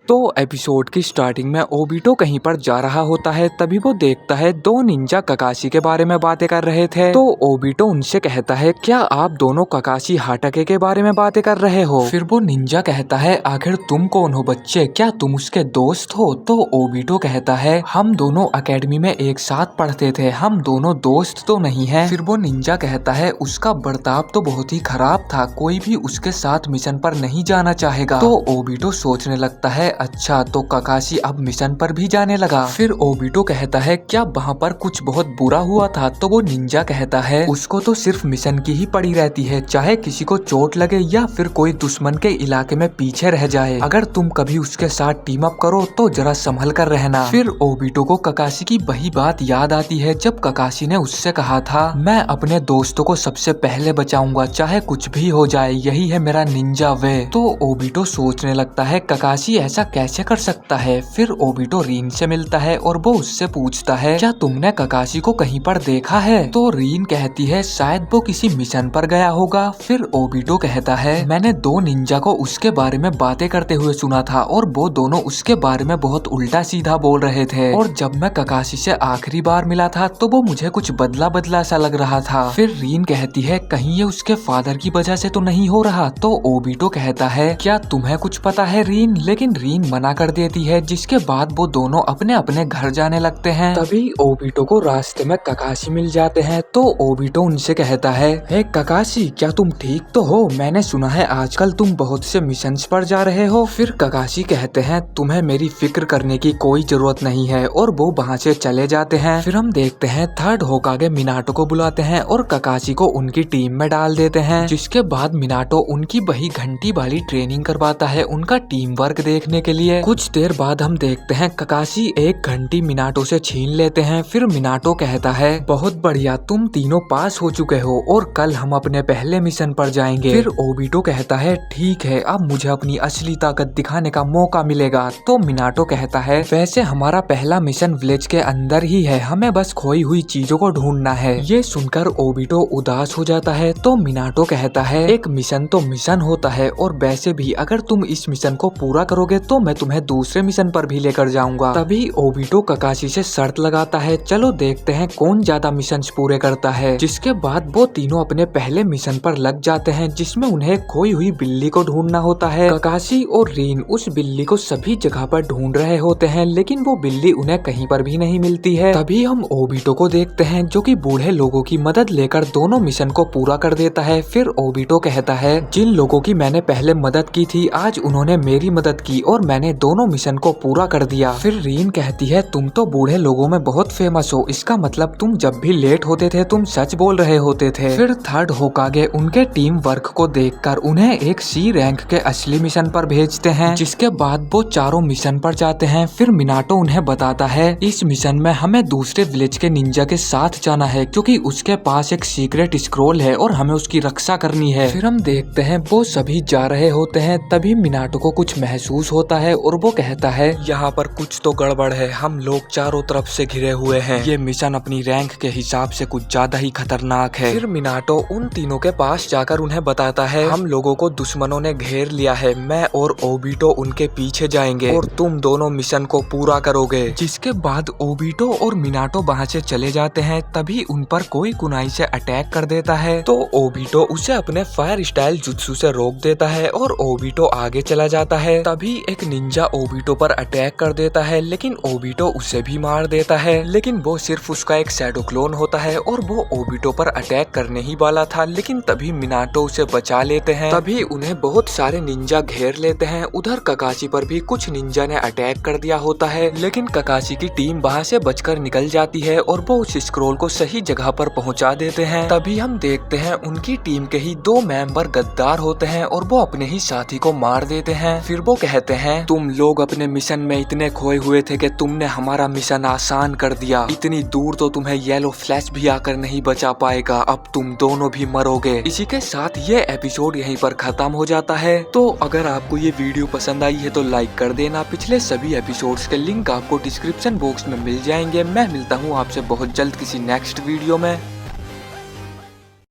तो एपिसोड की स्टार्टिंग में ओबिटो कहीं पर जा रहा होता है, तभी वो देखता है दो निंजा ककाशी के बारे में बातें कर रहे थे। तो ओबिटो उनसे कहता है, क्या आप दोनों ककाशी हाटाके के बारे में बातें कर रहे हो? फिर वो निंजा कहता है, आखिर तुम कौन हो बच्चे, क्या तुम उसके दोस्त हो? तो ओबिटो कहता है, हम दोनों अकेडमी में एक साथ पढ़ते थे, हम दोनों दोस्त तो नहीं है। फिर वो निंजा कहता है, उसका बर्ताव तो बहुत ही खराब था, कोई भी उसके साथ मिशन पर नहीं जाना चाहेगा। तो ओबिटो सोचने लगता है, अच्छा तो ककाशी अब मिशन पर भी जाने लगा। फिर ओबिटो कहता है, क्या वहाँ पर कुछ बहुत बुरा हुआ था? तो वो निंजा कहता है, उसको तो सिर्फ मिशन की ही पड़ी रहती है, चाहे किसी को चोट लगे या फिर कोई दुश्मन के इलाके में पीछे रह जाए, अगर तुम कभी उसके साथ टीम अप करो तो जरा संभल कर रहना। फिर ओबिटो को ककाशी की वही बात याद आती है जब ककाशी ने उससे कहा था, मैं अपने दोस्तों को सबसे पहले बचाऊंगा, चाहे कुछ भी हो जाए, यही है मेरा निंजा वे। तो ओबिटो सोचने लगता है, ककाशी ऐसा कैसे कर सकता है? फिर ओबिटो रीन से मिलता है और वो उससे पूछता है, क्या तुमने ककाशी को कहीं पर देखा है? तो रीन कहती है, शायद वो किसी मिशन पर गया होगा। फिर ओबिटो कहता है, मैंने दो निंजा को उसके बारे में बातें करते हुए सुना था और वो दोनों उसके बारे में बहुत उल्टा सीधा बोल रहे थे, और जब मैं ककाशी से आखिरी बार मिला था तो वो मुझे कुछ बदला बदला सा लग रहा था। फिर रीन कहती है, कहीं ये उसके फादर की वजह से तो नहीं हो रहा? तो ओबिटो कहता है, क्या तुम्हें कुछ पता है रीन? लेकिन रीन मना कर देती है, जिसके बाद वो दोनों अपने अपने घर जाने लगते हैं। तभी ओबिटो को रास्ते में ककाशी मिल जाते हैं। तो ओबिटो उनसे कहता है, हे ककाशी, क्या तुम ठीक तो हो? मैंने सुना है आजकल तुम बहुत से मिशंस पर जा रहे हो। फिर ककाशी कहते हैं, तुम्हें मेरी फिक्र करने की कोई जरूरत नहीं है, और वो वहाँ से चले जाते हैं। फिर हम देखते हैं थर्ड होकागे मिनाटो को बुलाते हैं और ककाशी को उनकी टीम में डाल देते हैं, जिसके बाद मिनाटो उनकी वही घंटी वाली ट्रेनिंग करवाता है उनका टीम वर्क देखने के लिए। कुछ देर बाद हम देखते हैं ककाशी एक घंटी मिनाटो से छीन लेते हैं। फिर मिनाटो कहता है, बहुत बढ़िया, तुम तीनों पास हो चुके हो और कल हम अपने पहले मिशन पर जाएंगे। फिर ओबिटो कहता है, ठीक है, अब मुझे अपनी असली ताकत दिखाने का मौका मिलेगा। तो मिनाटो कहता है, वैसे हमारा पहला मिशन विलेज के अंदर ही है, हमें बस खोई हुई चीजों को ढूंढना है। ये सुनकर ओबिटो उदास हो जाता है। तो मिनाटो कहता है, एक मिशन तो मिशन होता है, और वैसे भी अगर तुम इस मिशन को पूरा करोगे तो मैं तुम्हें दूसरे मिशन पर भी लेकर जाऊंगा। तभी ओबिटो ककाशी से शर्त लगाता है, चलो देखते हैं कौन ज्यादा मिशन पूरे करता है। जिसके बाद वो तीनों अपने पहले मिशन पर लग जाते हैं, जिसमें उन्हें खोई हुई बिल्ली को ढूंढना होता है। ककाशी और रीन उस बिल्ली को सभी जगह पर ढूंढ रहे होते हैं, लेकिन वो बिल्ली उन्हें कहीं पर भी नहीं मिलती है। तभी हम ओबिटो को देखते हैं, जो कि बूढ़े लोगों की मदद लेकर दोनों मिशन को पूरा कर देता है। फिर ओबिटो कहता है, जिन लोगों की मैंने पहले मदद की थी, आज उन्होंने मेरी मदद की और मैंने दोनों मिशन को पूरा कर दिया। फिर रीन कहती है, तुम तो बूढ़े लोगों में बहुत फेमस हो, इसका मतलब तुम जब भी लेट होते थे तुम सच बोल रहे होते थे। फिर थर्ड होकागे उनके टीम वर्क को देखकर उन्हें एक सी रैंक के असली मिशन पर भेजते हैं, जिसके बाद वो चारों मिशन पर जाते हैं। फिर मिनाटो उन्हें बताता है, इस मिशन में हमें दूसरे विलेज के निंजा के साथ जाना है, क्योंकि उसके पास एक सीक्रेट स्क्रोल है और हमें उसकी रक्षा करनी है। फिर हम देखते हैं वो सभी जा रहे होते हैं। तभी मिनाटो को कुछ महसूस होता है और वो कहता है, यहाँ पर कुछ तो गड़बड़ है, हम लोग चारों तरफ से घिरे हुए हैं, ये मिशन अपनी रैंक के हिसाब से कुछ ज्यादा ही खतरनाक है। फिर मिनाटो उन तीनों के पास जाकर उन्हें बताता है, हम लोगों को दुश्मनों ने घेर लिया है, मैं और ओबिटो उनके पीछे जाएंगे और तुम दोनों मिशन को पूरा करोगे। जिसके बाद ओबिटो और मिनाटो वहाँ से चले जाते हैं। तभी उन पर कोई कुनाई से अटैक कर देता है। तो ओबिटो उसे अपने फायर स्टाइल जुत्सु से रोक देता है और ओबिटो आगे चला जाता है। तभी एक निंजा ओबिटो पर अटैक कर देता है, लेकिन ओबिटो उसे भी मार देता है, लेकिन वो सिर्फ उसका एक शैडो क्लोन होता है और वो ओबिटो पर अटैक करने ही वाला था, लेकिन तभी मिनाटो उसे बचा लेते हैं। तभी उन्हें बहुत सारे निंजा घेर लेते हैं। उधर ककाशी पर भी कुछ निंजा ने अटैक कर दिया होता है, लेकिन ककाशी की टीम वहाँ से बचकर निकल जाती है और वो उस स्क्रोल को सही जगह पर पहुँचा देते हैं। तभी हम देखते हैं उनकी टीम के ही दो मेंबर गद्दार होते हैं और वो अपने ही साथी को मार देते हैं। फिर वो कहते हैं, तुम लोग अपने मिशन में इतने खोए हुए थे कि तुमने हमारा मिशन आसान कर दिया, इतनी दूर तो तुम्हें येलो फ्लैश भी आकर नहीं बचा पाएगा, अब तुम दोनों भी मरोगे। इसी के साथ ये एपिसोड यहीं पर खत्म हो जाता है। तो अगर आपको ये वीडियो पसंद आई है तो लाइक कर देना। पिछले सभी एपिसोड्स के लिंक आपको डिस्क्रिप्शन बॉक्स में मिल जाएंगे। मैं मिलता हूँ आपसे बहुत जल्द किसी नेक्स्ट वीडियो में।